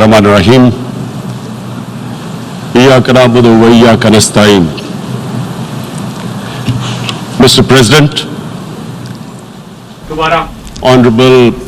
Bismillahirrahmanirrahim. Iyyaka na'budu wa iyyaka nasta'in. Mr. President, Honorable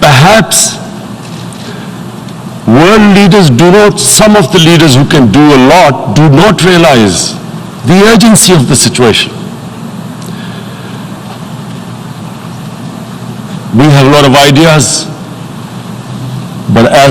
Perhaps world leaders do not, some of the leaders who can do a lot do not realize the urgency of the situation. We have a lot of ideas, but as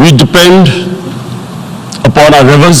We depend upon our rivers.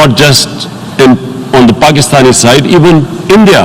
not just on the Pakistani side, even India.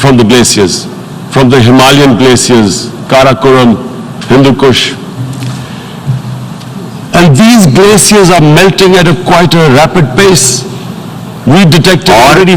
From the glaciers, from the Himalayan glaciers, Karakoram, Hindukush, and these glaciers are melting at quite a rapid pace. We detected already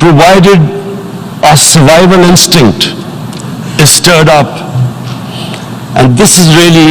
Provided our survival instinct is stirred up. And this is really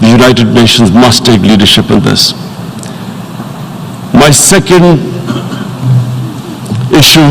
The United Nations must take leadership in this. My second issue,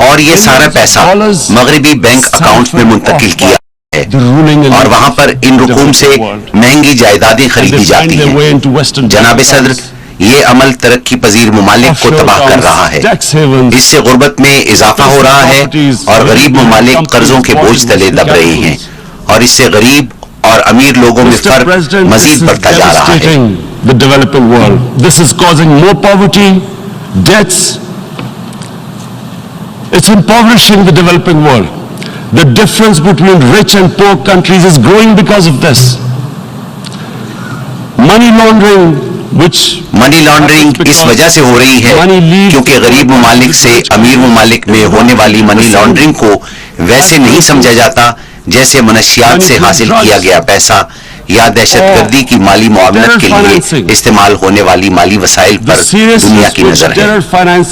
اور یہ سارا پیسہ مغربی bank accounts میں منتقل کیا ہے اور وہاں پر ان رقوم سے مہنگی جائیدادیں خریدی جاتی ہیں. جناب صدر، یہ عمل ترقی پذیر ممالک کو تباہ کر رہا ہے. اس سے غربت میں اضافہ ہو رہا ہے اور غریب ممالک قرضوں کے بوجھ تلے دب رہے ہیں اور اس سے غریب اور امیر لوگوں میں فرق مزید بڑھتا جا رہا ہے. The developing world. This is causing more poverty, debts. It's impoverishing the developing world. The difference between rich and poor countries is growing because of this. Money laundering, money laundering اس وجہ سے ہو رہی ہے کیونکہ غریب ممالک سے امیر ممالک میں ہونے والی منی لانڈرنگ کو ویسے نہیں سمجھا جاتا جیسے منشیات سے حاصل کیا گیا پیسہ یا دہشت گردی کی مالی معاونت کے لیے استعمال ہونے والی مالی وسائل پر دنیا کی نظر ہے.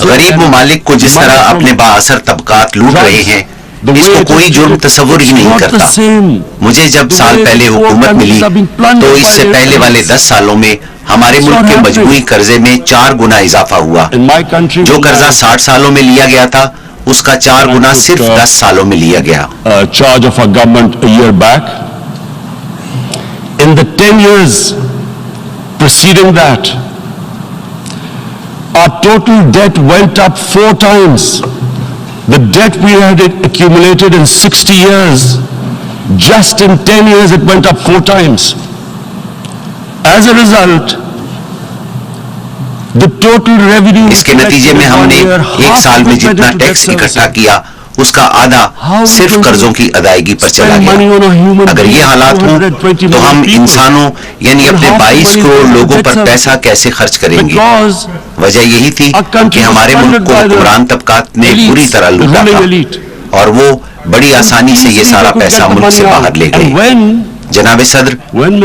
غریب ممالک کو جس طرح اپنے بااثر طبقات لوٹ رہے ہیں اس کو کوئی جرم تصور ہی نہیں کرتا. مجھے جب سال پہلے حکومت ملی تو اس سے پہلے والے 10 سالوں میں ہمارے ملک کے مجموعی قرضے میں 4 گنا اضافہ ہوا. جو قرضہ 60 سالوں میں لیا گیا تھا اس کا 4 گنا صرف 10 سالوں میں لیا گیا. In the 10 years preceding that, our total debt went up 4 times. The debt we had accumulated in 60 years, just in 10 years it went up 4 times. As a result, the total revenue... اس کے نتیجے میں ہم نے ایک سال میں جتنا tax اکٹھا کیا اس کا آدھا صرف قرضوں کی ادائیگی پر چلا گیا. اگر یہ حالات ہوں تو ہم انسانوں یعنی اپنے 22 کروڑ لوگوں پر پیسہ کیسے خرچ کریں گے؟ وجہ یہی تھی کہ ہمارے ملک کو حکمران طبقات نے پوری طرح لوٹا تھا اور وہ بڑی آسانی سے یہ سارا پیسہ ملک سے باہر لے گئے. جناب صدر،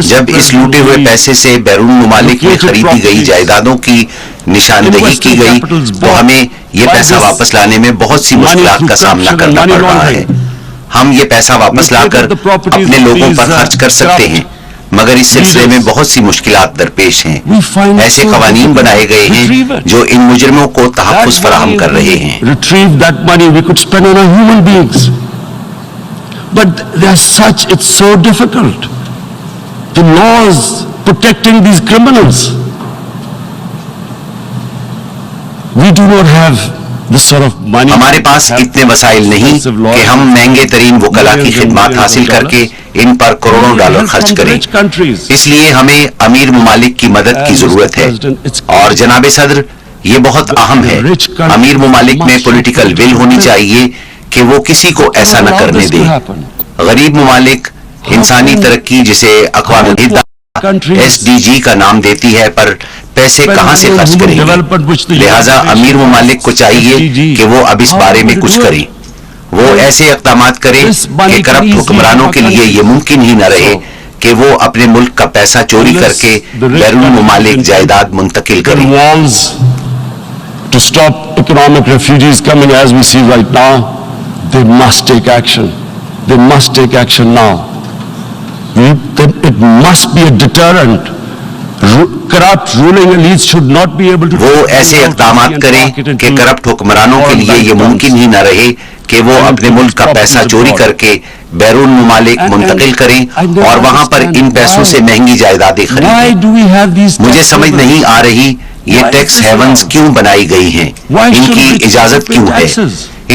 جب اس لوٹے ہوئے پیسے سے بیرون ممالک میں خریدی گئی جائیدادوں کی نشاندہی کی گئی تو ہمیں یہ پیسہ واپس لانے میں بہت سی مشکلات کا سامنا کرنا پڑ رہا ہے. ہم یہ پیسہ واپس لا کر اپنے لوگوں پر خرچ کر سکتے ہیں مگر اس سلسلے میں بہت سی مشکلات درپیش ہیں. ایسے قوانین بنائے گئے ہیں جو ان مجرموں کو تحفظ فراہم کر رہے ہیں. But as such, it's so difficult. The laws protecting these criminals. We do not have this sort of money. ہمارے پاس اتنے وسائل نہیں کہ ہم مہنگے ترین وکلا کی خدمات حاصل کر کے ان پر کروڑوں ڈالر خرچ کریں. اس لیے ہمیں امیر ممالک کی مدد کی ضرورت ہے. اور جناب صدر، یہ بہت اہم ہے. امیر ممالک میں پولیٹیکل ول ہونی چاہیے کہ وہ کسی کو ایسا نہ کرنے دے. غریب ممالک انسانی ترقی جسے اقوام متحدہ SDG کا نام دیتی ہے پر پیسے کہاں سے خرچ کریں گے؟ لہٰذا امیر ممالک کو چاہیے کہ وہ اب اس بارے میں کچھ کریں. وہ ایسے اقدامات کریں کہ کرپٹ حکمرانوں کے لیے یہ ممکن ہی نہ رہے کہ وہ اپنے ملک کا پیسہ چوری کر کے بیرون ممالک جائیداد منتقل کریں. To stop economic refugees coming as we see right now, they must take action. They must take action now. It must be a deterrent. Corrupt ruling elites should not be able to... وہ ایسے اقدامات کریں کہ corrupt حکمرانوں کے لیے یہ ممکن ہی نہ رہے کہ وہ اپنے ملک کا پیسہ چوری کر کے بیرون ممالک منتقل کریں اور وہاں پر ان پیسوں سے مہنگی جائیدادیں خریدیں. مجھے سمجھ نہیں آ رہی یہ ٹیکس ہیونز کیوں بنائی گئی ہیں، ان کی اجازت کیوں ہے،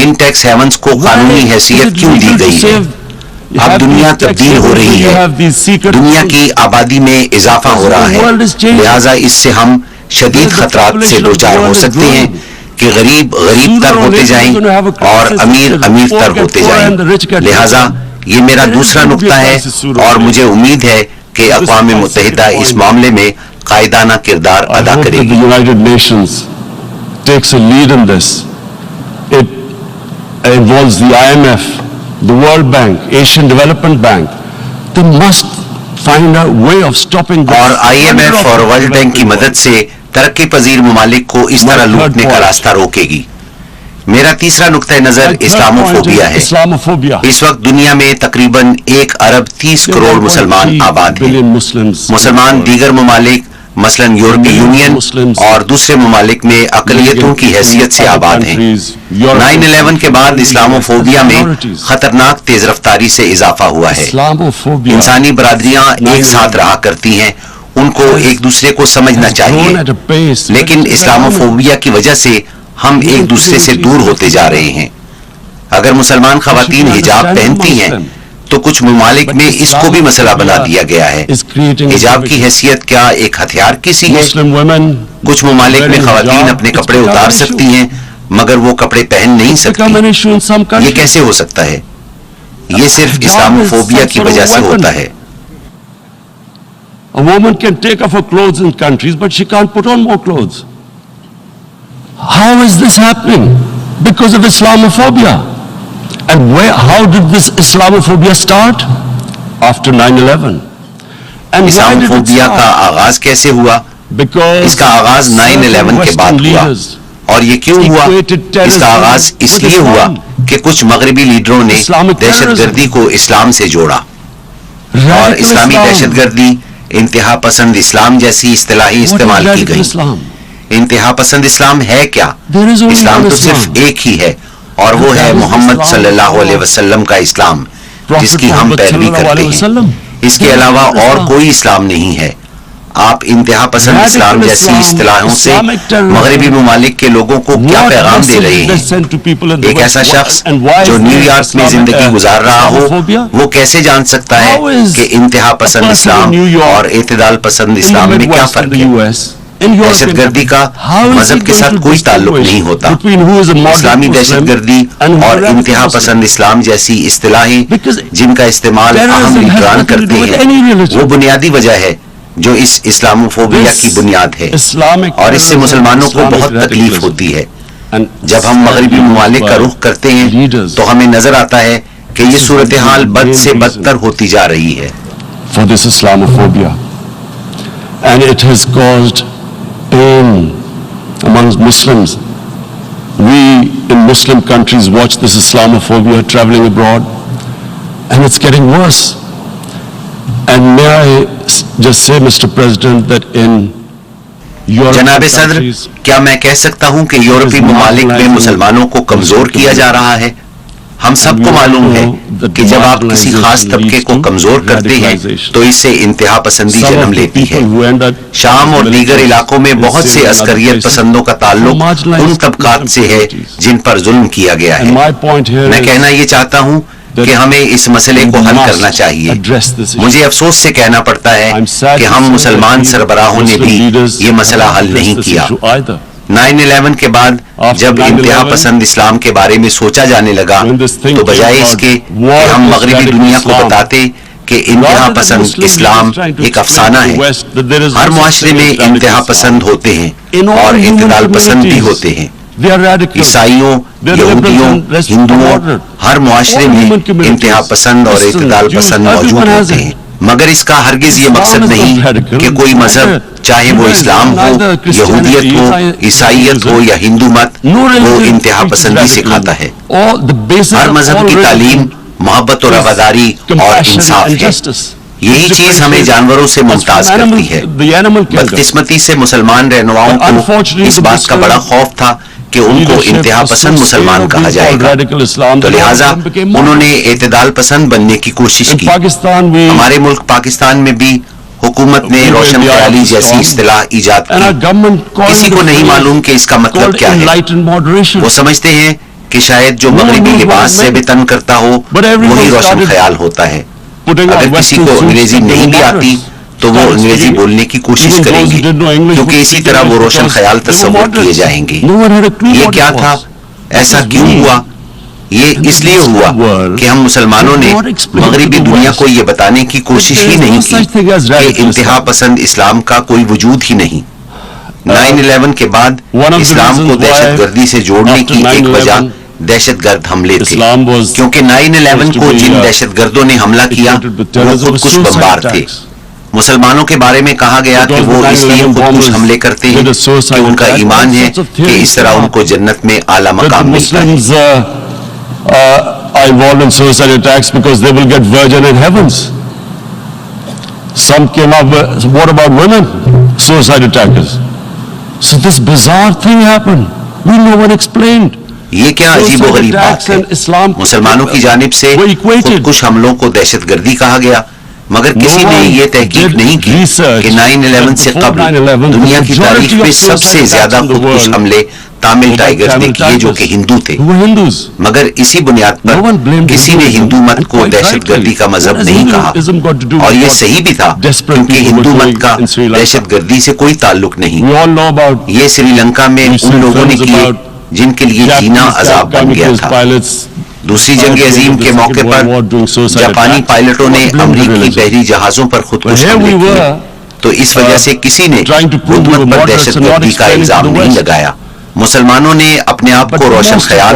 ان ٹیکس ہیونز کو قانونی حیثیت کیوں دی گئی ہے. اب دنیا تبدیل ہو رہی ہے، دنیا کی آبادی میں اضافہ ہو رہا ہے، لہٰذا اس سے ہم شدید خطرات سے دوچار ہو سکتے ہیں کہ غریب غریب تر ہوتے جائیں اور امیر امیر تر ہوتے جائیں. لہٰذا یہ میرا دوسرا نقطہ ہے اور مجھے امید ہے کہ اقوام متحدہ اس معاملے میں قائدانہ کردار ادا کرے گی. United Nations takes a lead in this. It involves the IMF, the World Bank, Asian Development Bank. They must find a way of stopping this. اور IMF اور ورلڈ بینک کی مدد سے ترقی پذیر ممالک کو اس طرح لوٹنے کا راستہ روکے گی. میرا تیسرا نقطہ نظر اسلاموفوبیا ہے. اس وقت دنیا میں تقریباً 1 ارب 30 کروڑ مسلمان آباد ہیں. مسلمان دیگر ممالک مثلاً یورپی یونین اور دوسرے ممالک میں اقلیتوں کی حیثیت سے آباد ہیں۔ 9/11 کے بعد اسلاموفوبیا میں خطرناک تیز رفتاری سے اضافہ ہوا ہے۔ انسانی برادریاں ایک ساتھ رہا کرتی ہیں، ان کو ایک دوسرے کو سمجھنا چاہیے، لیکن اسلاموفوبیا کی وجہ سے ہم ایک دوسرے سے دور ہوتے جا رہے ہیں۔ اگر مسلمان خواتین حجاب پہنتی ہیں تو کچھ ممالک میں اس کو بھی مسئلہ بنا دیا گیا ہے۔ حجاب کی حیثیت کیا ایک ہتھیار کی سی ہے؟ کچھ ممالک میں خواتین اپنے کپڑے اتار سکتی ہیں مگر وہ کپڑے پہن نہیں سکتی۔ یہ کیسے ہو سکتا ہے؟ یہ صرف اسلاموفوبیا کی وجہ سے ہوتا ہے۔ A woman can take off her clothes in countries, but she can't put on more clothes. How is this happening? Because of Islamophobia. And how did this Islamophobia start? After 9/11. And Islamophobia کا آغاز کیسے ہوا؟ اس کا آغاز 9/11 کے بعد ہوا۔ اور یہ کیوں ہوا؟ اس کا آغاز اس لیے ہوا کہ کچھ مغربی لیڈروں نے دہشت گردی کو اسلام سے جوڑا، اور اسلامی دہشت گردی، انتہا پسند اسلام جیسی اصطلاحیں استعمال کی گئی۔ انتہا پسند اسلام ہے کیا؟ اسلام تو صرف ایک ہی ہے، اور وہ ہے محمد صلی اللہ علیہ وسلم کا اسلام، جس کی ہم پیروی کرتے ہیں۔ اس کے علاوہ اور کوئی اسلام نہیں ہے۔ آپ انتہا پسند اسلام جیسی اصطلاحوں سے مغربی ممالک کے لوگوں کو کیا پیغام دے رہے ہیں؟ ایک ایسا شخص جو نیو یارک میں زندگی گزار رہا ہو، وہ کیسے جان سکتا ہے کہ انتہا پسند اسلام اور اعتدال پسند اسلام میں کیا فرق ہے؟ دہشت گردی کا مذہب کے ساتھ کوئی تعلق نہیں ہوتا۔ اسلامی دہشت گردی اور انتہا پسند اسلام جیسی اصطلاحیں جن کا استعمال اہم لیڈران کرتے ہیں، وہ بنیادی وجہ ہے جو اس اسلاموفوبیا کی بنیاد ہے، اور اس سے مسلمانوں کو بہت تکلیف ہوتی ہے۔ جب ہم مغربی ممالک کا رخ کرتے ہیں تو ہمیں نظر آتا ہے کہ یہ صورتحال بد سے بدتر ہوتی جا رہی ہے۔ For this Islamophobia, and it has caused pain amongst Muslims. We in Muslim countries watch this Islamophobia traveling abroad, and it's getting worse. And may I just say, Mr. President, that in جناب صدر، کیا میں کہہ سکتا ہوں کہ یورپی ممالک میں مسلمانوں کو کمزور کیا جا رہا ہے؟ ہم سب کو معلوم ہے کہ جب آپ کسی خاص طبقے کو کمزور کرتے ہیں تو اس سے انتہا پسندی جنم لیتی ہے۔ شام اور دیگر علاقوں میں بہت سے عسکریت پسندوں کا تعلق ان طبقات سے ہے جن پر ظلم کیا گیا ہے۔ میں کہنا یہ چاہتا ہوں کہ ہمیں اس مسئلے کو حل کرنا چاہیے۔ مجھے افسوس سے کہنا پڑتا ہے کہ ہم مسلمان سربراہوں نے بھی یہ مسئلہ حل نہیں کیا۔ 9/11 کے بعد جب انتہا پسند اسلام کے بارے میں سوچا جانے لگا تو بجائے اس کے کہ ہم مغربی دنیا کو بتاتے کہ انتہا پسند اسلام ایک افسانہ ہے، ہر معاشرے میں انتہا پسند ہوتے ہیں اور اعتدال پسند بھی ہوتے ہیں۔ عیسائیوں، یہودیوں، ہندوؤں، ہر معاشرے میں انتہا پسند اور اعتدال پسند موجود ہوتے ہیں، مگر اس کا ہرگز یہ مقصد نہیں کہ کوئی مذہب، چاہے وہ اسلام ہو، یہودیت ہو، عیسائیت ہو یا ہندو مت، وہ انتہا پسندی سکھاتا ہے۔ ہر مذہب کی تعلیم محبت اور رواداری اور انصاف ہے۔ یہی چیز ہمیں جانوروں سے ممتاز کرتی ہے۔ بدقسمتی سے مسلمان رہنماؤں کو اس بات کا بڑا خوف تھا کہ ان کو انتہا پسند مسلمان کہا جائے گا، تو لہٰذا انہوں نے اعتدال پسند بننے کی کوشش کی۔ ہمارے ملک پاکستان میں بھی حکومت نے روشن خیالی جیسی اصطلاح ایجاد کی۔ کسی کو نہیں معلوم کہ اس کا مطلب کیا ہے۔ وہ سمجھتے ہیں کہ شاید جو مغربی لباس سے بھی تن کرتا ہو وہی روشن خیال ہوتا ہے۔ اگر کسی کو انگریزی نہیں بھی آتی تو وہ انگریزی بولنے کی کوشش کریں گے، کیونکہ اسی طرح وہ روشن خیال تصور کیے جائیں گے۔ یہ کیا تھا؟ ایسا کیوں ہوا؟ یہ اس لیے ہوا کہ ہم مسلمانوں نے مغربی دنیا کو یہ بتانے کی کوشش ہی نہیں کی کہ انتہا پسند اسلام کا کوئی وجود ہی نہیں۔ 9/11 کے بعد اسلام کو دہشت گردی سے جوڑنے کی ایک وجہ دہشت گرد حملے تھے، کیونکہ 9/11 کو جن دہشت گردوں نے حملہ کیا وہ خودکش بمبار تھے۔ مسلمانوں کے بارے میں کہا گیا کہ وہ اس لیے خودکش حملے کرتے ہیں کہ ان کا ایمان ہے کہ اس طرح ان کو جنت میں اعلیٰ مقام ملتا ہے۔ Are involved in suicide attacks because they will get virgin in heavens. Some came up with, what about women? Suicide attackers. So this bizarre thing happened. No one explained. یہ کیا عجیب و غریب بات ہے. مسلمانوں کی جانب سے خودکش حملوں کو دہشت گردی کہا گیا، مگر کسی نے یہ تحقیق نہیں کی کہ 9/11 سے قبل دنیا کی تاریخ میں سب سے زیادہ خودکش حملے تامل ٹائیگرز نے کیے جو کہ ہندو تھے. مگر اسی بنیاد پر کسی نے ہندو مت کو دہشت گردی کا مذہب نہیں کہا، اور یہ صحیح بھی تھا کیونکہ ہندو مت کا دہشت گردی سے کوئی تعلق نہیں. یہ سری لنکا میں ان لوگوں نے کیے جن کے لیے جینا عذاب بن گیا تھا. دوسری جنگ عظیم کے موقع پر جاپانی پائلٹوں نے امریکی بحری جہازوں پر خودکش حملے کیے، تو اس وجہ سے کسی نے حکومت پر دہشت گردی کا الزام نہیں لگایا. مسلمانوں نے اپنے آپ کو روشن خیال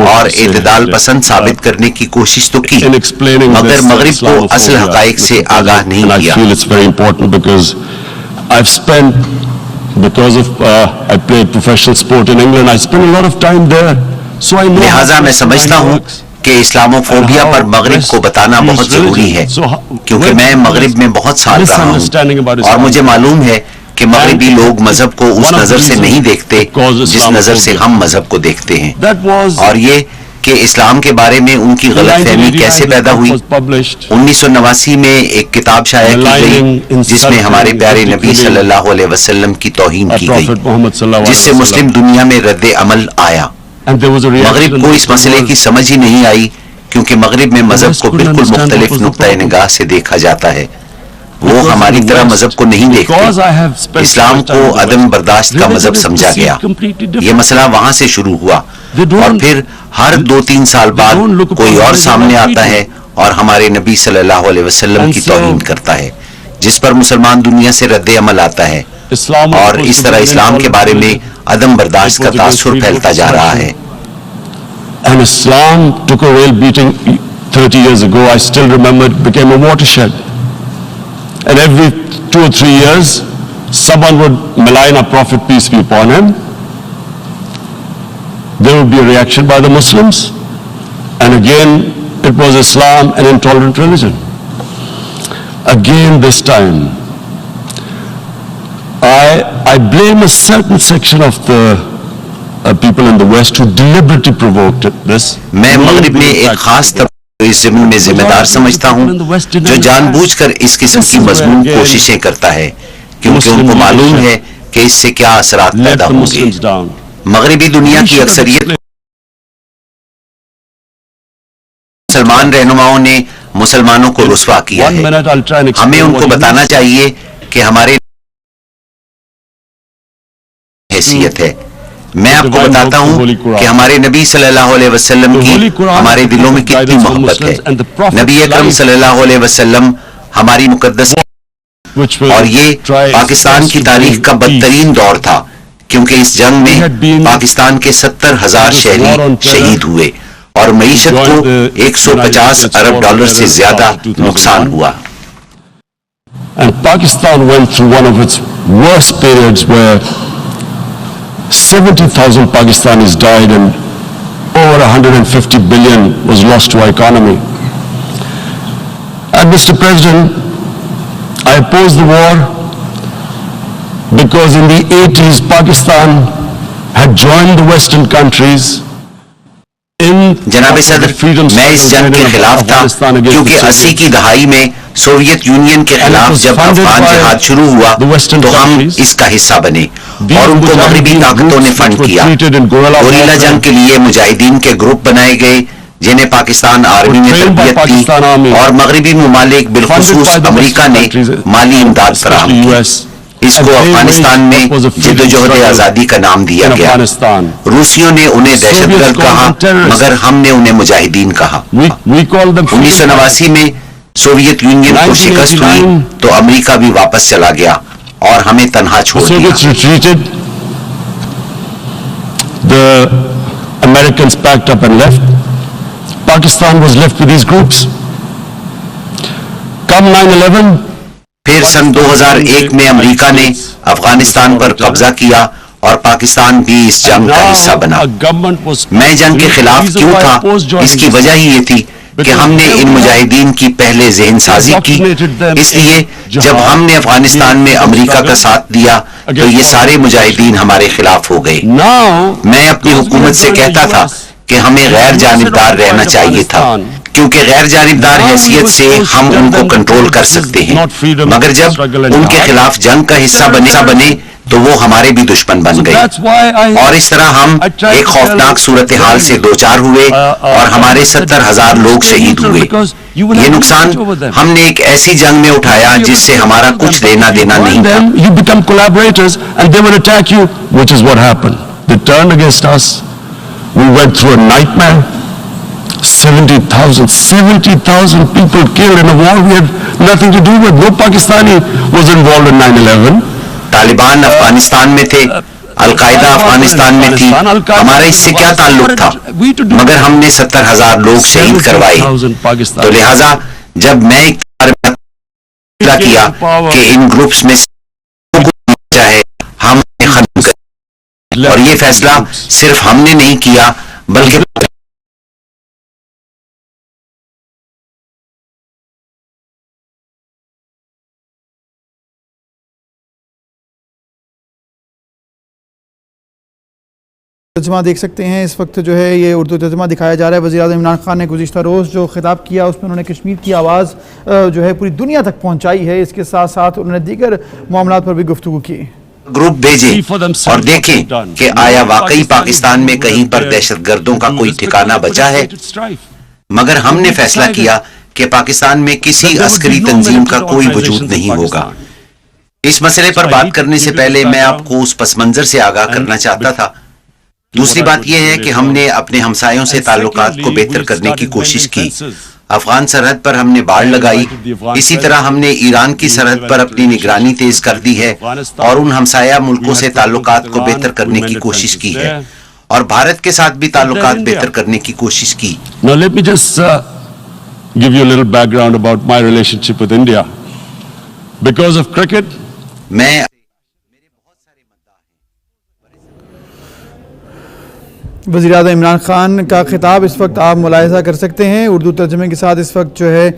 اور اعتدال پسند ثابت کرنے کی کوشش تو کی، مگر مغرب کو اصل حقائق سے آگاہ نہیں کیا. Because of I played professional sport in England, I spent a lot of time there. So I know. لہٰذا میں سمجھتا ہوں کہ اسلاموفوبیا پر مغرب کو بتانا بہت ضروری ہے، کیونکہ میں مغرب میں بہت سال رہا ہوں اور مجھے معلوم ہے کہ مغربی لوگ مذہب کو اس نظر سے نہیں دیکھتے جس نظر سے ہم مذہب کو دیکھتے ہیں. اور یہ کہ اسلام کے بارے میں ان کی غلط فہمی کیسے پیدا ہوئی. 1989 میں ایک کتاب شائع کی گئی جس میں ہمارے پیارے نبی صلی اللہ علیہ وسلم کی توہین کی گئی، جس سے مسلم دنیا میں رد عمل آیا. مغرب کو اس مسئلے کی سمجھ ہی نہیں آئی کیونکہ مغرب میں مذہب کو بالکل مختلف نقطۂ نگاہ سے دیکھا جاتا ہے. وہ ہماری طرح مذہب کو نہیں دیکھتے. اسلام کو عدم برداشت کا مذہب سمجھا گیا. یہ مسئلہ وہاں سے شروع ہوا اور پھر ہر 2-3 سال بعد کوئی اور سامنے آتا ہے اور ہمارے نبی صلی اللہ علیہ وسلم کی توہین کرتا ہے، جس پر مسلمان دنیا سے رد عمل آتا ہے، اور اس طرح اسلام کے بارے میں عدم برداشت کا تاثر پھیلتا جا رہا ہے. And Islam took a real beating 30 years ago. I still remember it became a watershed. And every 2 or 3 years, someone would malign our Prophet, peace be upon him. There would be a reaction by the Muslims. And again, it was Islam, an intolerant religion. Again this time, I blame a certain section of the people in the West who deliberately provoked this. میں مغرب میں ایک خاص طبقے اس ضمن میں ذمہ دار سمجھتا ہوں جو جان بوجھ کر اس قسم کی مضمون کوششیں کرتا ہے، کیونکہ ان کو معلوم ہے کہ اس سے کیا اثرات پیدا ہوں گے. مغربی دنیا کی اکثریت مسلمان رہنماؤں نے مسلمانوں کو رسوا کیا ہے. ہمیں ان کو بتانا چاہیے کہ ہمارے حیثیت ہے. میں آپ کو بتاتا ہوں کہ ہمارے نبی صلی اللہ علیہ وسلم کی ہمارے دلوں میں کتنی محبت ہے. نبی اکرم صلی اللہ علیہ وسلم ہماری مقدس، اور یہ پاکستان کی تاریخ کا بدترین دور تھا کیونکہ اس جنگ میں پاکستان کے 70,000 شہری شہید ہوئے اور معیشت کو 150 ارب ڈالر سے زیادہ نقصان ہوا. And Pakistan went through one of its worst periods where 70,000 Pakistanis died and over 150 billion was lost to our economy. And Mr. President, I oppose the war because in the 80s Pakistan had joined the Western countries. جناب صدر، میں اس جنگ کے خلاف تھا کیونکہ 80 کی دہائی میں سوویت یونین کے خلاف جب افغان جہاد شروع ہوا تو ہم اس کا حصہ بنے اور ان کو مغربی طاقتوں نے فنڈ کیا. گوریلا جنگ کے لیے مجاہدین کے گروپ بنائے گئے جنہیں پاکستان آرمی نے تربیت دی اور مغربی ممالک بالخصوص امریکہ نے مالی امداد فراہم کی. اس کو افغانستان میں جدوجہد آزادی کا نام دیا گیا. روسیوں نے انہیں دہشت گرد کہا مگر ہم نے انہیں مجاہدین کہا. 1989 میں سوویت یونین کو شکست ہوئی تو امریکہ بھی واپس چلا گیا اور ہمیں تنہا چھوڑ دیا. The Americans packed up and left. Pakistan was left with these groups. Come 9/11. پھر سن 2001 میں امریکہ نے افغانستان پر قبضہ کیا اور پاکستان بھی اس جنگ کا حصہ بنا. میں جنگ کے خلاف کیوں تھا؟ اس کی وجہ ہی یہ تھی کہ ہم نے ان مجاہدین کی پہلے ذہن سازی کی. اس لیے جب ہم نے افغانستان میں امریکہ کا ساتھ دیا تو یہ سارے مجاہدین ہمارے خلاف ہو گئے. میں اپنی حکومت سے کہتا تھا کہ ہمیں غیر جانبدار رہنا چاہیے تھا, کیونکہ غیر جانبدار حیثیت سے ہم ان کو کنٹرول کر سکتے ہیں, مگر جب ان کے خلاف جنگ کا حصہ بنے تو وہ ہمارے بھی دشمن بن گئے, اور اس طرح ہم ایک خوفناک صورتحال سے دوچار ہوئے اور ہمارے 70,000 لوگ شہید ہوئے. یہ نقصان ہم نے ایک ایسی جنگ میں اٹھایا جس سے ہمارا کچھ لینا دینا نہیں تھا. You become collaborators and they will attack you, which is what happened. They turned against us. We went through a nightmare. 70,000 people killed in a war we had nothing to do with. No Pakistani was involved in 9/11. Taliban Afghanistan میں تھے, القاعدہ افغانستان میں تھی, ہمارا اس سے کیا تعلق تھا, مگر ہم نے 70,000 لوگ شہید کروائے. تو لہٰذا جب میں فیصلہ کیا کہ ان گروپس میں چاہے ہم ختم کریں, اور یہ فیصلہ صرف ہم نے نہیں کیا بلکہ ترجمہ دیکھ سکتے ہیں. اس وقت جو ہے یہ اردو ترجمہ دکھایا جا رہا ہے. وزیر اعظم عمران خان نے گزشتہ روز جو خطاب کیا اس میں انہوں نے کشمیر کی آواز جو ہے پوری دنیا تک پہنچائی ہے. اس کے ساتھ ساتھ انہوں نے دیگر معاملات پر بھی گفتگو کی. گروپ بھیجیں اور دیکھیں کہ آیا واقعی پاکستان میں کہیں پر دہشت گردوں کا کوئی ٹھکانہ بچا ہے. مگر ہم نے فیصلہ کیا کہ پاکستان میں کسی عسکری تنظیم کا کوئی وجود نہیں ہوگا. اس مسئلے پر بات کرنے سے پہلے میں آپ کو اس پس منظر سے آگاہ کرنا چاہتا تھا. دوسری بات یہ ہے کہ ہم نے اپنے ہمسایوں سے تعلقات کو بہتر کرنے کی کوشش کی. افغان سرحد پر ہم نے باڑ لگائی, اسی طرح ہم نے ایران کی سرحد پر اپنی نگرانی تیز کر دی ہے اور ان ہمسایہ ملکوں سے تعلقات کو بہتر کرنے کی کوشش کی ہے, اور بھارت کے ساتھ بھی تعلقات بہتر کرنے کی کوشش کی. Now let me just give you a little background about my relationship with India. Because of cricket, میں وزیر اعظم عمران خان کا خطاب اس وقت آپ ملاحظہ کر سکتے ہیں. اردو ترجمے کے ساتھ اس وقت جو ہے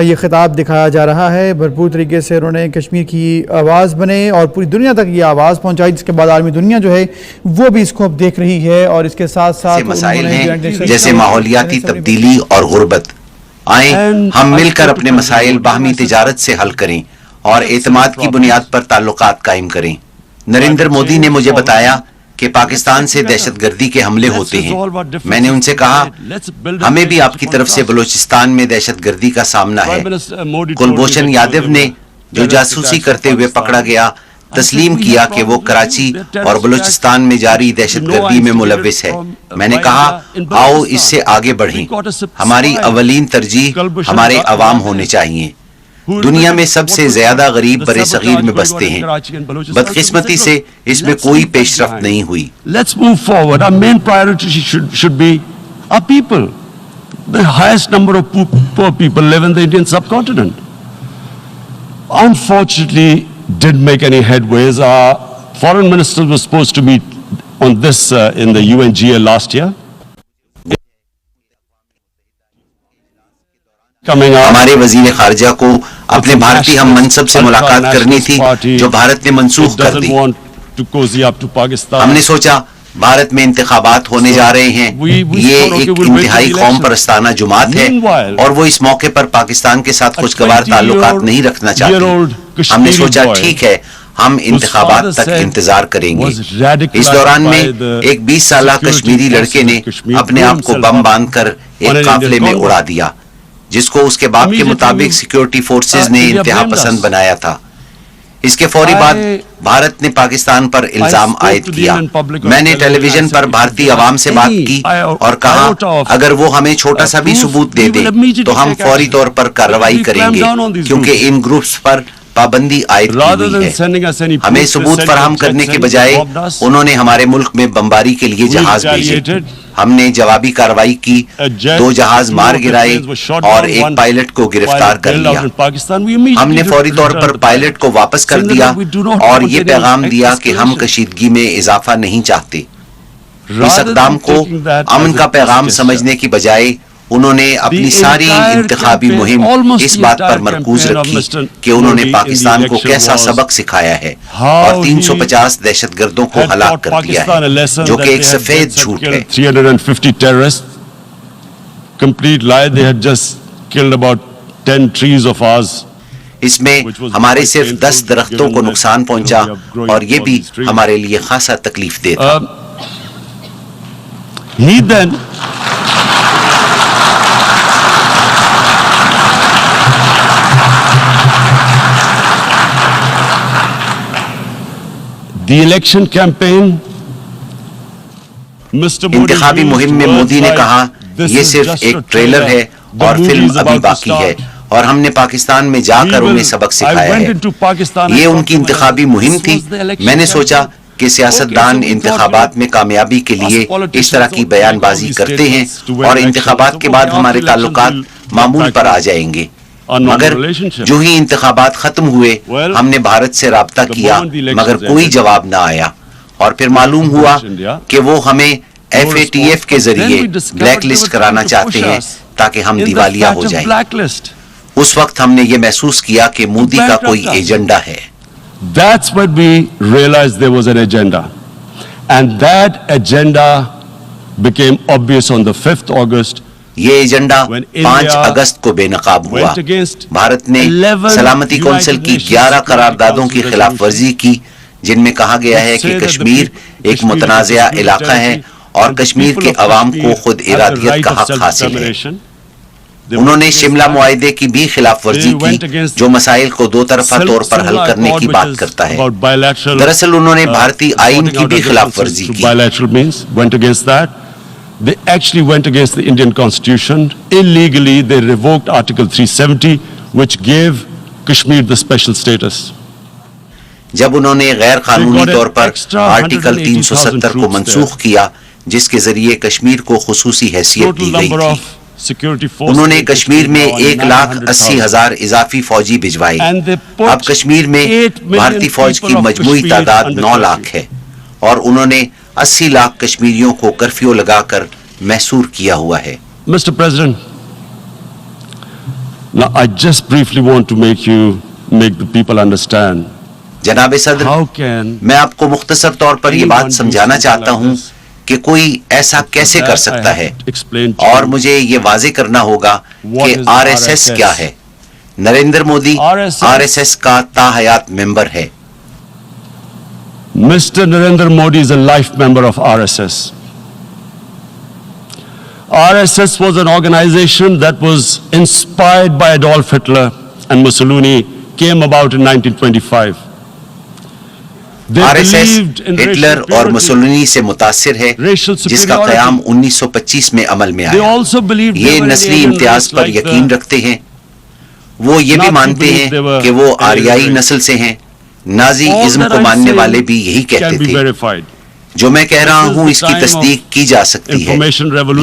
یہ خطاب دکھایا جا رہا ہے. بھرپور طریقے سے انہوں نے کشمیر کی آواز بنے اور پوری دنیا تک یہ آواز پہنچائی, جس کے بعد عالمی دنیا جو ہے وہ بھی اس کو اب دیکھ رہی ہے. اور اس کے ساتھ ساتھ مسائل ہیں جیسے ماحولیاتی تبدیلی اور غربت. آئیں ہم مل کر اپنے مسائل باہمی تجارت سے حل کریں اور اعتماد کی بنیاد پر تعلقات قائم کریں. نریندر مودی نے مجھے بتایا کہ پاکستان سے دہشت گردی کے حملے ہوتے ہیں. میں نے ان سے کہا ہمیں بھی آپ کی طرف سے بلوچستان میں دہشت گردی کا سامنا ہے. کلبھوشن یادو نے جو جاسوسی کرتے ہوئے پکڑا گیا تسلیم کیا کہ وہ کراچی اور بلوچستان میں جاری دہشت گردی میں ملوث ہے. میں نے کہا آؤ اس سے آگے بڑھیں. ہماری اولین ترجیح ہمارے عوام ہونے چاہیے. دنیا میں سب سے زیادہ غریب برِ صغیر میں بستے ہیں. بدقسمتی سے اس میں کوئی پیش رفت نہیں ہوئی. Let's move forward. Our main priority should be our people. The highest number of poor people live in the Indian subcontinent. Unfortunately, didn't make any headways. Our foreign minister was supposed to meet on this in the UNGA last year. ہمارے وزیر خارجہ کو اپنے بھارتی ہم منصب سے ملاقات کرنی تھی جو بھارت نے منسوخ کر دی. ہم نے سوچا بھارت میں انتخابات ہونے جا رہے ہیں, یہ ایک انتہائی قوم پرستانہ جماعت ہے اور وہ اس موقع پر پاکستان کے ساتھ خوشگوار تعلقات نہیں رکھنا چاہتے. ہم نے سوچا ٹھیک ہے ہم انتخابات تک انتظار کریں گے. اس دوران میں ایک 20 سالہ کشمیری لڑکے نے اپنے آپ کو بم باندھ کر ایک قافلے میں اڑا دیا جس کو اس کے باپ کے مطابق سیکیورٹی فورسز نے انتہا پسند بنایا تھا. اس کے فوری بعد بھارت نے پاکستان پر الزام عائد کیا. میں نے ٹیلی ویژن پر بھارتی عوام سے بات کی اور کہا اگر وہ ہمیں چھوٹا سا بھی ثبوت دے دیں تو ہم فوری طور پر کارروائی کریں گے کیونکہ ان گروپس پر پابندی عائد کی ہوئی ہے. ہمیں ثبوت فراہم کرنے کے بجائے انہوں نے ہمارے ملک میں بمباری کے لیے جہاز بھیجے. ہم نے جوابی کارروائی کی, 2 جہاز مار گرائے اور ایک پائلٹ کو گرفتار کر لیا. ہم نے فوری طور پر پائلٹ کو واپس کر دیا اور یہ پیغام دیا کہ ہم کشیدگی میں اضافہ نہیں چاہتے. اس اقدام کو امن کا پیغام سمجھنے کی بجائے انہوں نے اپنی ساری انتخابی مہم اس بات پر مرکوز رکھی کہ انہوں نے پاکستان کو کیسا سبق سکھایا ہے اور 350 دہشت گردوں کو ہلاک کر دیا ہے، جو کہ ایک سفید جھوٹ ہے۔ 350 terrorists. Complete lie. They had just killed about 10 trees of ours. اس میں ہمارے صرف 10 درختوں کو نقصان پہنچا اور یہ بھی ہمارے لیے خاصا تکلیف دہ تھا۔ He then the election campaign, انتخابی مہم میں مودی نے کہا یہ صرف ایک ٹریلر ہے اور فلم ابھی باقی ہے اور ہم نے پاکستان میں جا کر انہیں سبق سکھایا ہے۔ یہ ان کی انتخابی مہم تھی۔ میں نے سوچا کہ سیاستدان انتخابات میں کامیابی کے لیے اس طرح کی بیان بازی کرتے ہیں اور انتخابات کے بعد ہمارے تعلقات معمول پر آ جائیں گے، مگر جو ہی انتخابات ختم ہوئے ہم نے بھارت سے رابطہ کیا مگر کوئی جواب نہ آیا، اور پھر معلوم ہوا کہ وہ ہمیں FATF کے ذریعے بلیک لسٹ کرانا چاہتے ہیں تاکہ ہم دیوالیہ ہو جائیں۔ اس وقت ہم نے یہ محسوس کیا کہ مودی کا کوئی ایجنڈا ہے۔ That's when we realized there was an agenda. And that agenda became obvious on the 5th August. یہ ایجنڈا 5 اگست کو بے نقاب ہوا۔ بھارت نے سلامتی کونسل کی 11 قراردادوں کی خلاف ورزی کی، جن میں کہا گیا ہے کہ کشمیر ایک متنازعہ علاقہ ہے اور کشمیر کے عوام کو خود ارادیت کا حق حاصل ہے۔ انہوں نے شملہ معاہدے کی بھی خلاف ورزی کی، جو مسائل کو دو طرفہ طور پر حل کرنے کی بات کرتا ہے۔ دراصل انہوں نے بھارتی آئین کی بھی خلاف ورزی کی۔ They actually went against the Indian Constitution. Illegally, they revoked Article 370, which gave Kashmir the special status. جب انہوں نے غیر قانونی طور پر آرٹیکل 370 کو منسوخ کیا، جس کے ذریعے کشمیر کو خصوصی حیثیت دی گئی تھی، انہوں نے کشمیر میں 1,80,000 اضافی فوجی بھجوائے۔ اب کشمیر میں بھارتی فوج کی مجموعی تعداد 9 لاکھ ہے اور انہوں نے 80 لاکھ کشمیریوں کو کرفیو لگا کر محصور کیا ہوا ہے۔ Mr. President, now I just briefly want to make the people understand. جناب صدر، میں آپ کو مختصر طور پر یہ بات سمجھانا چاہتا ہوں کہ کوئی ایسا کیسے کر سکتا ہے، اور مجھے یہ واضح کرنا ہوگا کہ RSS کیا ہے۔ نریندر مودی RSS کا تاحیات ممبر ہے۔ Mr. Narendra Modi is a life member of RSS. RSS was an organization that was inspired by Adolf Hitler and Mussolini, came about in 1925. RSS Hitler اور مسولینی سے متاثر ہے، جس کا قیام 1925 میں عمل میں آیا۔ یہ نسلی امتیاز پر یقین رکھتے ہیں۔ وہ یہ بھی مانتے ہیں کہ وہ آریائی نسل سے ہیں۔ نازی ازم کو ماننے والے بھی یہی کہتے تھے۔ جو میں کہہ رہا ہوں اس کی تصدیق کی جا سکتی ہے۔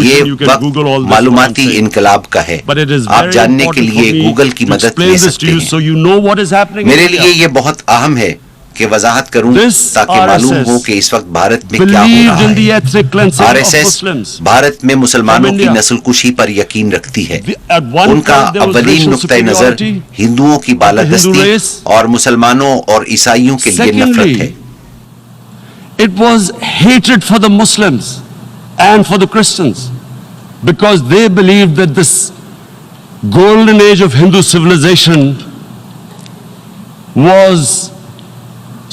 یہ وقت معلوماتی انقلاب کا ہے۔ آپ جاننے کے لیے گوگل کی مدد لے سکتے ہیں۔ میرے لیے یہ بہت اہم ہے کہ وضاحت کروں تاکہ معلوم ہو کہ اس وقت بھارت میں کیا ہو رہا ہے۔ RSS بھارت میں مسلمانوں کی نسل کشی پر یقین رکھتی ہے۔ ان کا اولین نقطہ نظر ہندوؤں کی بالادستی اور مسلمانوں اور عیسائیوں کے لیے نفرت ہے۔ It was hatred for the Muslims and for the Christians because they believed that this golden age of Hindu civilization was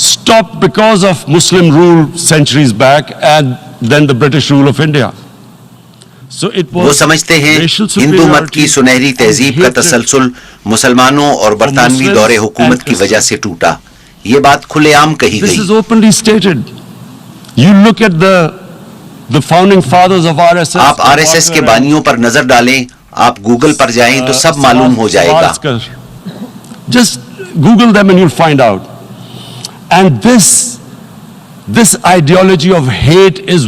stopped because of Muslim rule centuries back and then the British rule of India. So it was وہ سمجھتے ہیں ہندو مت کی سنہری تہذیب کا تسلسل مسلمانوں اور برطانوی دور حکومت کی وجہ سے ٹوٹا۔ یہ بات کھلے عام کہی گئی۔ This is openly stated. You look at the founding fathers of RSS. آپ RSS کے بانیوں پر نظر ڈالیں، آپ گوگل پر جائیں تو سب معلوم ہو جائے گا۔ Just Google them and you'll find out. And this ideology of hate is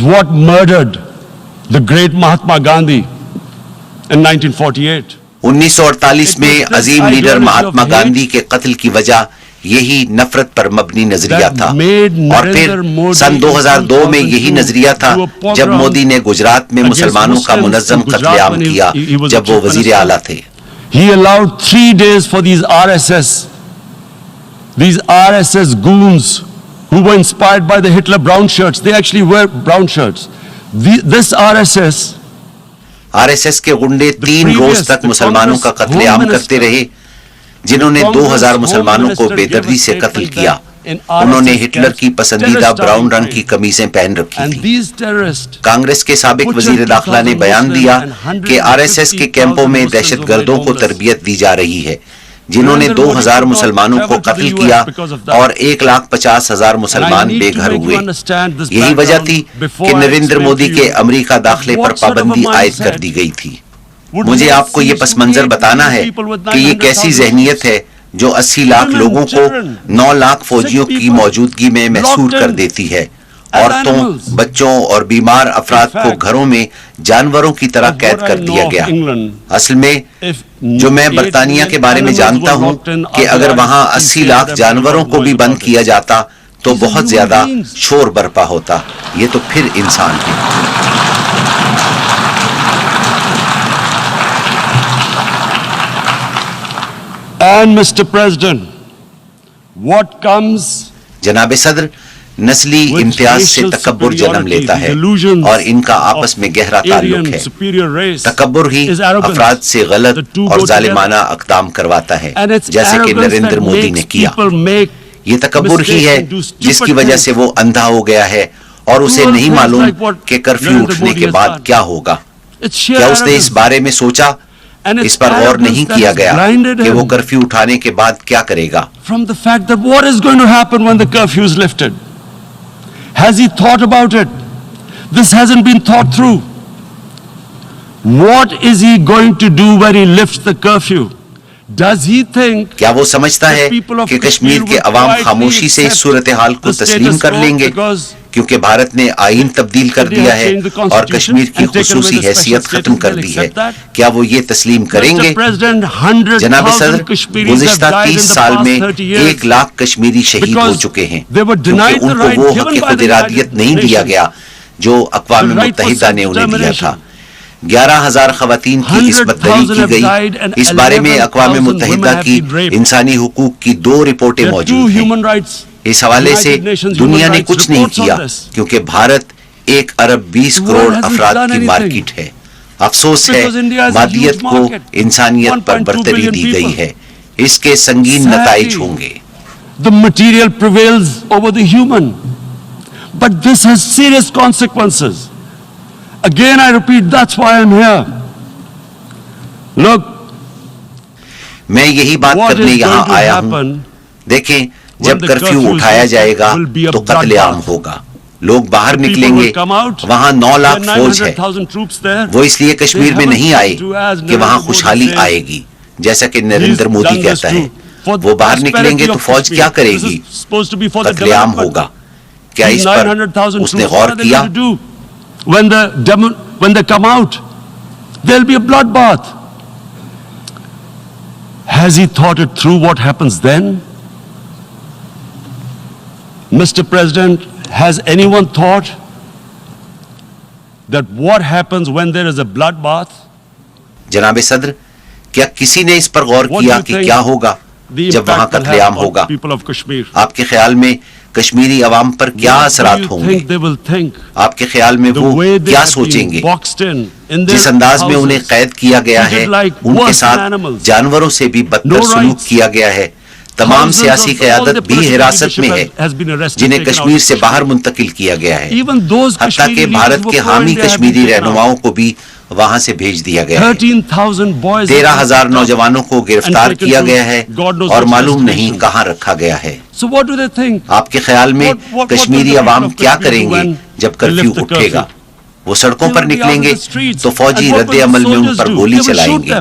what murdered the great Mahatma Gandhi in 1948. 1948 میں عظیم لیڈر مہاتما گاندھی کے قتل کی وجہ یہی نفرت پر مبنی نظریہ تھا، اور پھر سن 2002 میں یہی نظریہ تھا جب مودی نے گجرات میں مسلمانوں کا منظم قتل عام کیا جب وہ وزیر اعلیٰ تھے۔ He allowed 3 days for these RSS goons who were inspired by the Hitler brown shirts. They actually wear brown shirts. This RSS کے غنڈے 3 روز تک مسلمانوں کا قتل عام کرتے رہے، جنہوں نے 2000 مسلمانوں کو بے دردی سے قتل کیا۔ انہوں نے ہٹلر کی پسندیدہ براؤن رنگ کی قمیصیں پہن رکھی تھی۔ کانگریس کے سابق وزیر داخلہ نے بیان دیا کہ RSS کے کیمپوں میں دہشت گردوں کو تربیت دی جا رہی ہے، جنہوں نے 2000 مسلمانوں کو قتل کیا اور 1,50,000 مسلمان بے گھر ہوئے۔ یہی وجہ تھی کہ نریندر مودی کے امریکہ داخلے پر پابندی عائد کر دی گئی تھی۔ مجھے آپ کو یہ پس منظر بتانا ہے کہ یہ کیسی ذہنیت ہے جو 80 لاکھ لوگوں کو 9 لاکھ فوجیوں کی موجودگی میں محصور کر دیتی ہے۔ عورتوں، بچوں اور بیمار افراد کو گھروں میں جانوروں کی طرح قید کر دیا گیا۔ اصل میں جو میں برطانیہ کے بارے میں جانتا ہوں کہ اگر وہاں 80 لاکھ جانوروں کو بھی بند کیا جاتا تو بہت زیادہ شور برپا ہوتا۔ یہ تو پھر انسان ہے۔ And Mr. President, what comes جناب صدر، نسلی امتیاز سے تکبر جنم لیتا ہے اور ان کا آپس میں گہرا تعلق ہے۔ تکبر ہی افراد سے غلط اور ظالمانہ اقدام کرواتا ہے، جیسے کہ نریندر مودی نے کیا۔ یہ تکبر ہی ہے جس کی وجہ سے وہ اندھا ہو گیا ہے اور اسے نہیں معلوم کہ کرفیو اٹھنے کے بعد کیا ہوگا۔ کیا اس نے اس بارے میں سوچا؟ اس پر غور نہیں کیا گیا کہ وہ کرفیو اٹھانے کے بعد کیا کرے گا۔ From the fact that what is going to happen when the curfew is lifted? Has he thought about it? This hasn't been thought through. What is he going to do when he lifts the curfew? Does he think کیا وہ سمجھتا ہے کہ کشمیر کے عوام خاموشی سے اس صورتحال کو تسلیم کر لیں گے کیونکہ بھارت نے آئین تبدیل کر دیا ہے اور کشمیر کی خصوصی حیثیت ختم کر دی ہے؟ کیا وہ یہ تسلیم کریں گے؟ جناب صدر، گزشتہ 30 سال میں 1 لاکھ کشمیری شہید ہو چکے ہیں کیونکہ ان کو وہ حق خود ارادیت نہیں دیا گیا جو اقوام متحدہ نے انہیں دیا تھا۔ 11,000 خواتین کی عصمت دری کی گئی۔ اس بارے میں اقوام متحدہ کی انسانی حقوق کی 2 رپورٹیں موجود ہیں۔ اس حوالے سے دنیا نے کچھ نہیں کیا کیونکہ بھارت 1 ارب 20 کروڑ افراد کی مارکیٹ ہے۔ افسوس ہے مادیت کو انسانیت پر برتری دی گئی ہے۔ اس کے سنگین نتائج ہوں گے۔ The material prevails over the human, but this has serious consequences. Again, I repeat, that's why I'm here. Look, میں یہی بات کرنے یہاں آیا ہوں۔ دیکھیں، جب کرفیو اٹھایا جائے گا تو قتل عام ہوگا۔ لوگ باہر نکلیں گے، وہاں 9 لاکھ فوج ہے۔ وہ اس لیے کشمیر میں نہیں آئے کہ وہاں خوشحالی آئے گی، جیسا کہ نریندر مودی کہتا ہے۔ وہ باہر نکلیں گے تو فوج کیا کرے گی؟ قتل عام ہوگا۔ کیا اس پر اس نے غور کیا؟ When they come out, there'll be a bloodbath. Has he thought it through what happens then? Mr. President, has anyone thought that what happens when there is a bloodbath? جناب صدر، کیا کسی نے اس پر غور کیا کہ کیا ہوگا جب وہاں قتل عام ہوگا؟ آپ کے خیال میں کشمیری عوام پر کیا اثرات ہوں گے؟ آپ کے خیال میں وہ کیا سوچیں گے؟ جس انداز میں انہیں قید کیا گیا ہے، ان کے ساتھ جانوروں سے بھی بدتر سلوک کیا گیا ہے۔ تمام سیاسی قیادت بھی حراست میں ہے جنہیں کشمیر سے باہر منتقل کیا گیا ہے، حتیٰ کہ بھارت کے حامی کشمیری رہنماؤں کو بھی وہاں سے بھیج دیا گیا ہے۔ 13,000 نوجوانوں کو گرفتار کیا گیا ہے اور معلوم نہیں کہاں رکھا گیا ہے۔ آپ کے خیال میں کشمیری عوام کیا کریں گے جب کرفیو اٹھے گا؟ وہ سڑکوں پر نکلیں گے تو فوجی رد عمل میں ان پر گولی چلائیں گے۔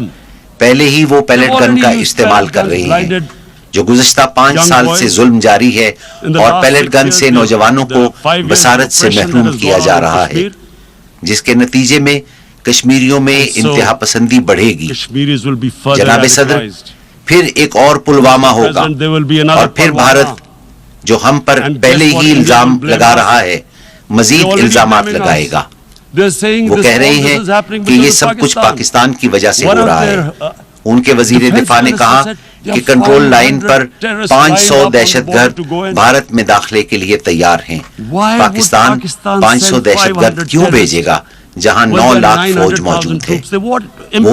پہلے ہی وہ پیلٹ گن کا استعمال کر رہی ہیں، جو گزشتہ 5 سال سے ظلم جاری ہے اور پیلٹ گن سے نوجوانوں کو بصارت سے محروم کیا جا رہا ہے، جس کے نتیجے میں کشمیریوں میں انتہا پسندی بڑھے گی۔ جناب صدر، پھر ایک اور پلوامہ ہوگا اور پھر بھارت جو ہم پر پہلے ہی الزام لگا رہا ہے مزید الزامات لگائے گا. وہ کہہ رہے ہیں کہ یہ سب کچھ پاکستان کی وجہ سے ہو رہا ہے. ان کے وزیر دفاع نے کہا کہ کنٹرول لائن پر 500 دہشت گرد بھارت میں داخلے کے لیے تیار ہیں. پاکستان 500 دہشت گرد کیوں بھیجے گا جہاں 9 لاکھ فوج موجود ہے؟ وہ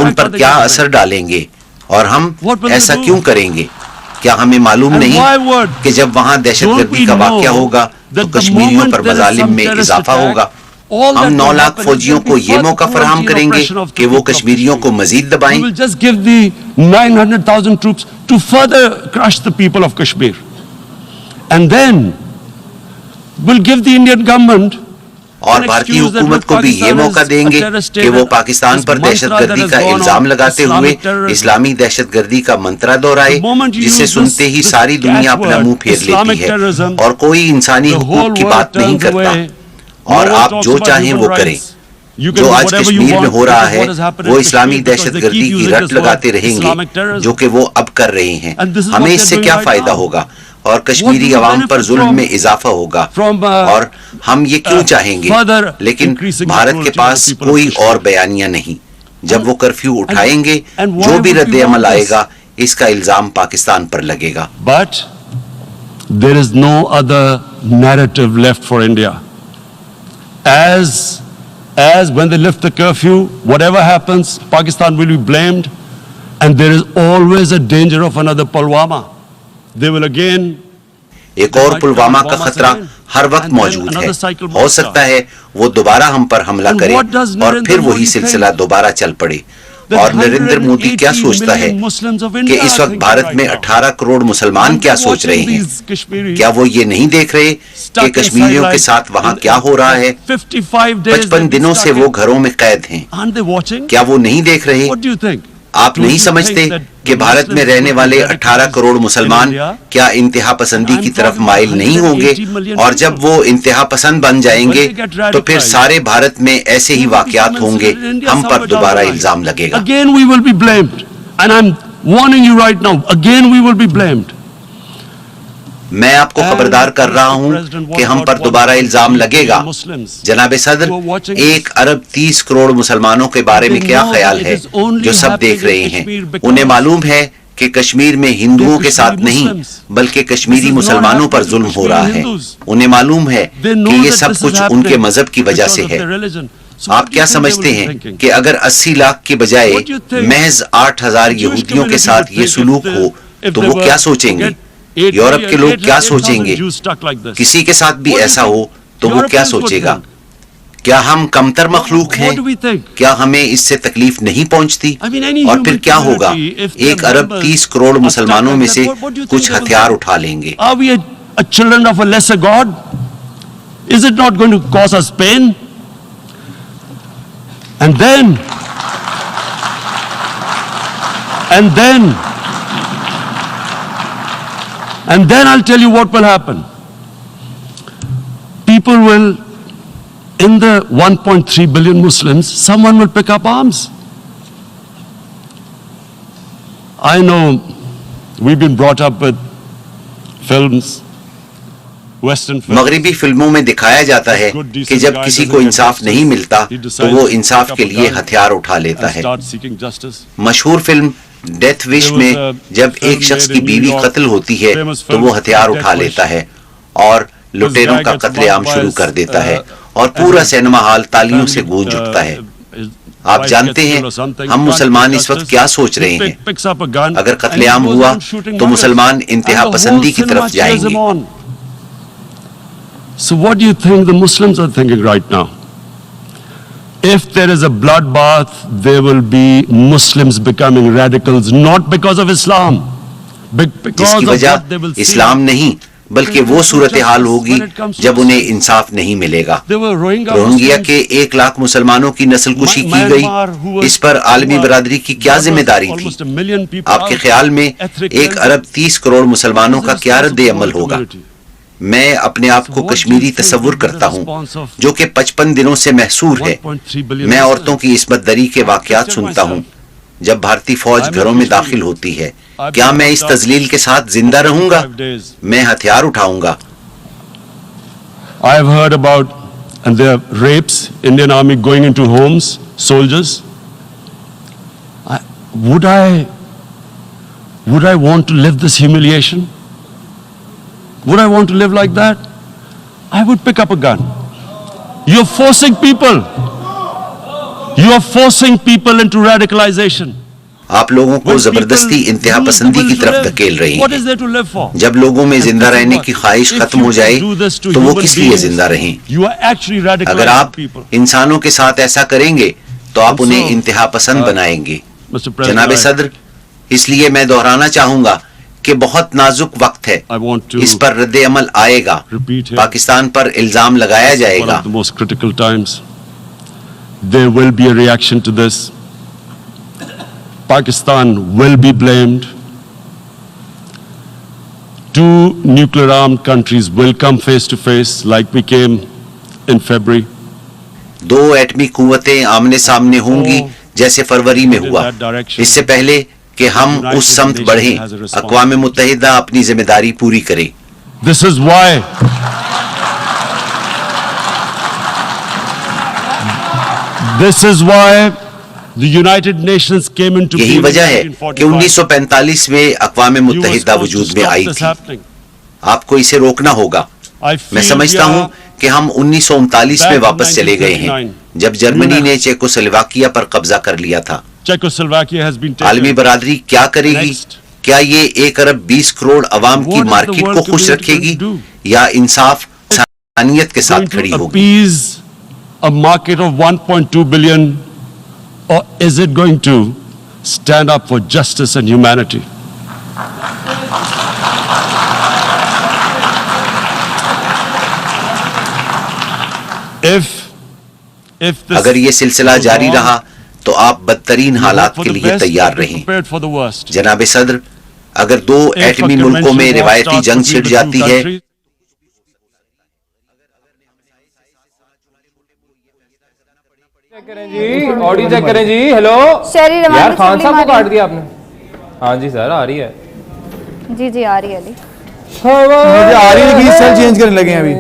ان پر کیا اثر ڈالیں گے اور ہم ایسا کیوں کریں گے؟ کیا ہمیں معلوم نہیں کہ جب وہاں دہشت گردی کا واقعہ ہوگا تو کشمیریوں پر مظالم میں اضافہ ہوگا؟ ہم 9 لاکھ فوجیوں کو یہ موقع فراہم کریں گے کہ وہ کشمیریوں کو مزید دبائیں. اور بھارتی حکومت کو بھی یہ موقع دیں گے کہ وہ پاکستان پر دہشت گردی کا الزام لگاتے ہوئے اسلامی دہشت گردی کا منترا دہرائے جسے سنتے ہی ساری دنیا اپنا منہ پھیر لیتی ہے اور کوئی انسانی حقوق کی بات نہیں کرتا. اور آپ جو چاہیں وہ کریں. جو آج کشمیر میں ہو رہا ہے وہ اسلامی دہشت گردی کی رٹ لگاتے رہیں گے جو کہ وہ اب کر رہے ہیں. ہمیں اس سے کیا فائدہ ہوگا اور کشمیری عوام پر ظلم میں اضافہ ہوگا اور ہم یہ کیوں چاہیں گے؟ لیکن بھارت کے پاس کوئی اور بیانیہ نہیں. جب وہ کرفیو اٹھائیں گے جو بھی رد عمل آئے گا اس کا الزام پاکستان پر لگے گا. But there is no other narrative left for India. As when they lift the curfew, whatever happens, Pakistan will be blamed, and there is always a danger of another Pulwama. They will again. ایک اور پلوامہ کا خطرہ ہر وقت موجود ہے. ہو سکتا ہے وہ دوبارہ ہم پر حملہ کرے اور پھر وہی سلسلہ دوبارہ چل پڑے. اور نریندر مودی کیا سوچتا ہے کہ اس وقت بھارت میں 18 کروڑ مسلمان کیا سوچ رہے ہیں؟ کیا وہ یہ نہیں دیکھ رہے کہ کشمیریوں کے ساتھ وہاں کیا ہو رہا ہے؟ 55 دنوں سے وہ گھروں میں قید ہیں. کیا وہ نہیں دیکھ رہے؟ آپ نہیں سمجھتے کہ بھارت میں رہنے والے 18 کروڑ مسلمان کیا انتہا پسندی کی طرف مائل نہیں ہوں گے؟ اور جب وہ انتہا پسند بن جائیں گے تو پھر سارے بھارت میں ایسے ہی واقعات ہوں گے. ہم پر دوبارہ الزام لگے گا. Again we will be blamed. And I'm warning you right now, again we will be blamed. میں آپ کو خبردار کر رہا ہوں کہ ہم پر دوبارہ الزام لگے گا. جناب صدر 1 ارب 30 کروڑ مسلمانوں کے بارے میں کیا خیال ہے جو سب دیکھ رہے ہیں؟ انہیں معلوم ہے کہ کشمیر میں ہندوؤں کے ساتھ نہیں بلکہ کشمیری مسلمانوں پر ظلم ہو رہا ہے. انہیں معلوم ہے کہ یہ سب کچھ ان کے مذہب کی وجہ سے ہے. آپ کیا سمجھتے ہیں کہ اگر 80 لاکھ کے بجائے محض 8,000 یہودیوں کے ساتھ یہ سلوک ہو تو وہ کیا سوچیں گے؟ یورپ کے لوگ کیا سوچیں گے؟ کسی کے ساتھ بھی ایسا ہو تو وہ کیا سوچے گا؟ کیا ہم کمتر مخلوق ہیں؟ کیا ہمیں اس سے تکلیف نہیں پہنچتی؟ اور پھر کیا ہوگا؟ 1 ارب 30 کروڑ مسلمانوں میں سے کچھ ہتھیار اٹھا لیں گے. Are we a children of a lesser God? Is it not going to cause us pain? And then I'll tell you what will happen. People will, in the 1.3 billion Muslims, someone will pick up arms. I know we've been brought up with films, Western films. مغربی فلموں میں دکھایا جاتا ہے کہ جب کسی کو انصاف نہیں ملتا تو وہ انصاف کے لیے ہتھیار اٹھا لیتا ہے. مشہور فلم ڈیتھ وش میں جب ایک شخص کی بیوی قتل ہوتی ہے تو وہ ہتھیار اٹھا لیتا ہے اور لٹیروں کا قتل عام شروع کر دیتا ہے اور پورا سینما ہال تالیوں سے گونج اٹھتا ہے. آپ جانتے ہیں ہم مسلمان اس وقت کیا سوچ رہے ہیں؟ اگر قتل عام ہوا تو مسلمان انتہا پسندی کی طرف جائیں گے. So what do you think the Muslims are thinking right now? If there is a bloodbath, there will be Muslims becoming radicals, not because of Islam, جس کی وجہ اسلام نہیں بلکہ وہ صورتحال ہوگی جب انہیں انصاف نہیں ملے گا. روہنگیا کے 1 لاکھ مسلمانوں کی نسل کشی کی گئی. اس پر عالمی برادری کی کیا ذمہ داری تھی؟ آپ کے خیال میں 1 ارب 30 کروڑ مسلمانوں کا کیا رد عمل ہوگا؟ میں اپنے آپ کو کشمیری تصور کرتا ہوں جو کہ 55 دنوں سے محصور ہے. میں عورتوں کی عصمت دری کے واقعات سنتا ہوں. جب بھارتی فوج گھروں میں داخل ہوتی ہے کیا میں اس تذلیل کے ساتھ زندہ رہوں گا؟ میں ہتھیار اٹھاؤں گا. I have heard about and there are rapes, Indian Army going into homes, soldiers. Would I want to live this humiliation? Would I want to live like that? I would pick up a gun. You're forcing people. You are forcing people into radicalization. آپ لوگوں کو زبردستی انتہا پسندی کی طرف دھکیل رہی ہیں. جب لوگوں میں زندہ رہنے کی خواہش ختم ہو جائے تو وہ کس لیے زندہ رہیں؟ اگر آپ انسانوں کے ساتھ ایسا کریں گے تو آپ انہیں انتہا پسند بنائیں گے. جناب صدر، اس لیے میں دہرانا چاہوں گا کہ بہت نازک وقت ہے. اس پر رد عمل آئے گا. پاکستان پر الزام لگایا جائے گا. There will be a reaction to this. Pakistan will be blamed. Two nuclear armed countries will come face to face like we came in February. دو ایٹمی قوتیں آمنے سامنے ہوں گی جیسے فروری میں ہوا. اس سے پہلے کہ ہم اس سمت بڑھیں، اقوام متحدہ اپنی ذمہ داری پوری کرے. This is why the United Nations came into being. یہی وجہ ہے کہ 1945 میں اقوام متحدہ وجود میں آئی تھی. آپ کو اسے روکنا ہوگا. میں سمجھتا ہوں کہ ہم 1939 میں واپس چلے گئے ہیں جب جرمنی نے چیکوسلواکیہ پر قبضہ کر لیا تھا. عالمی برادری کیا کرے گی؟ کیا یہ 1 ارب 20 کروڑ عوام کی مارکیٹ کو خوش رکھے گی یا انصاف انسانیت کے ساتھ کھڑی ہوگی؟ A market of 1.2 billion, or is it going to stand up for justice and humanity? اگر یہ سلسلہ جاری رہا تو آپ بدترین حالات کے لیے تیار رہیں. جناب صدر، اگر دو ایٹمی ملکوں میں روایتی جنگ چھڑ جاتی ہے آڈیو چیک کریں جی. ہیلو یار، خان صاحب کو کاٹ دیا آپ نے. ہاں جی سر، آ رہی ہے. جی جی آ رہی ہے. علی مجھے آ رہی ہے کہ سیل چینج کرنے لگے ہیں ابھی.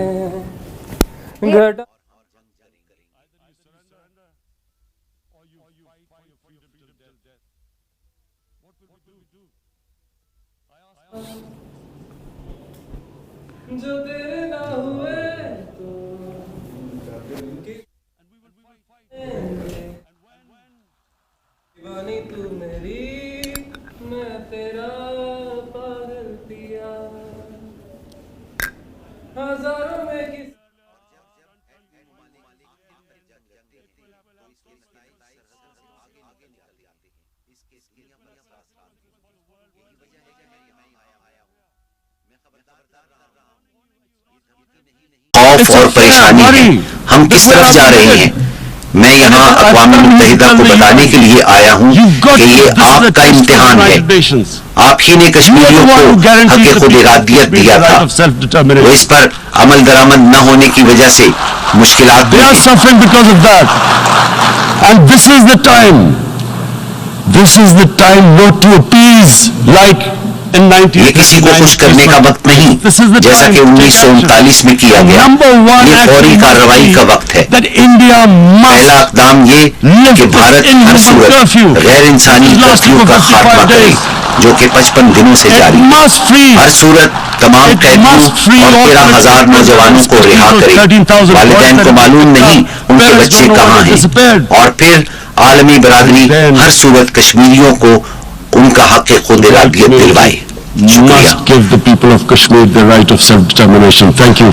خوف اور پریشانی ہے. ہم کس طرف جا رہے ہیں؟ میں یہاں اقوام متحدہ کو بتانے کے لیے آیا ہوں کہ یہ آپ کا امتحان ہے. آپ ہی نے کشمیریوں کو حق خود ارادیت دیا تھا. وہ اس پر عمل درآمد نہ ہونے کی وجہ سے مشکلات میں ہیں. یہ کسی کو خوش کرنے کا وقت نہیں جیسا کہ 1939 میں کیا گیا. یہ فوری کارروائی کا وقت ہے. پہلا اقدام یہ کہ بھارت ہر صورت غیر انسانی کرفیو کا خاتمہ کرے جو کہ 55 دنوں سے جاری ہے. ہر صورت تمام قیدیوں اور 13,000 نوجوانوں کو رہا کرے. والدین کو معلوم نہیں ان کے بچے کہاں ہیں. اور پھر عالمی برادری ہر صورت کشمیریوں کو ان کا حق خود ارادیت دلوائے. You must give the people of Kashmir the right of self-determination. Thank you.